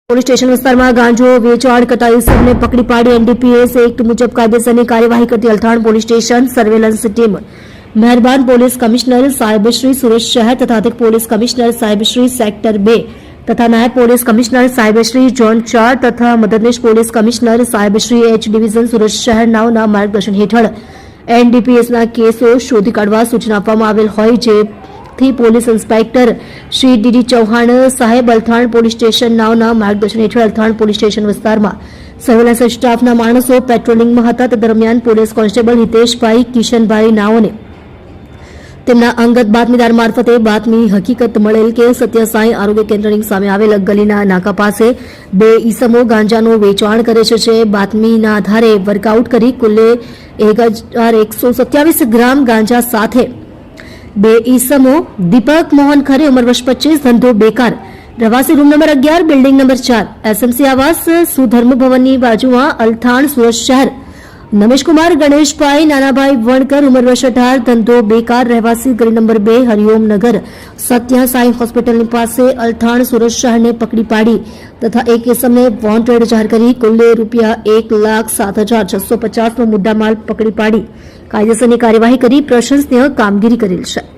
Police station વિસ્તારમાં ગાંજો વેચાણ કરતા ઇસમને પકડી પાડી એનડીપીએસ એક્ટ મુજબ કાયદેસરની કાર્યવાહી કરતી Althan police station surveillance team મહેરબાન પોલીસ કમિશનર સાહેબ શ્રી સુરત શહેર તથા અધિક પોલીસ કમિશનર સાહેબ શ્રી સેક્ટર 2 તથા નાયબ પોલીસ કમિશનર સાહેબ શ્રી ઝોન 4 તથા મદદનીશ પોલીસ કમિશનર સાહેબ શ્રી એચ ડિવિઝન સુરત શહેર નાઓના માર્ગદર્શન હેઠળ એનડીપીએસના કેસો શોધી કાઢવા સૂચના આપવામાં આવેલ હોય જે police inspector Shri DD Chauhan સાહેબ અલથાણ પોલીસ સ્ટેશન નાઓના માર્ગદર્શન હેઠળ અલથાણ પોલીસ સ્ટેશન વિસ્તારમાં સર્વેલન્સ સ્ટાફના માણસો પેટ્રોલિંગમાં હતા તે દરમિયાન પોલીસ કોન્સ્ટેબલ હિતેશભાઈ કિશનભાઈ નાઓને તેમના અંગત બાતમીદાર મારફતે બાતમી હકીકત મળેલ કે સત્યસાઈ આરોગ્ય કેન્દ્રની સામે આવેલ ગલીના નાકા પાસે બે ઈસમો ગાંજાનું વેચાણ કરે છે બાતમીના આધારે વર્કઆઉટ કરી કુલ્લે 1127 ગ્રામ ગાંજા સાથે બે ઈસમો દીપક મોહન ખરે ઉંમર વર્ષ 25 ધંધો બેકાર રહેવાસી room number 11 building number 4 SMC આવાસ સુધર્મ ભવનની બાજુમાં અલથાણ સુરત શહેર નમેશકુમાર ગણેશભાઈ નાનાભાઈ વણકર ઉંમર વર્ષ 18 ધંધો બેકાર રહેવાસી ગલી નંબર 2 હરિઓમ નગર સત્ય સાઈ હોસ્પિટલની પાસે અલથાણ સુરત શહેરને પકડી પાડી તથા એક ઇસમને વોન્ટેડ જાહેર કરી કુલ્લે ₹1,07,650 નો મુદ્દામાલ પકડી પાડી કાયદેસરની કાર્યવાહી કરી પ્રશંસનીય કામગીરી કરેલ છે।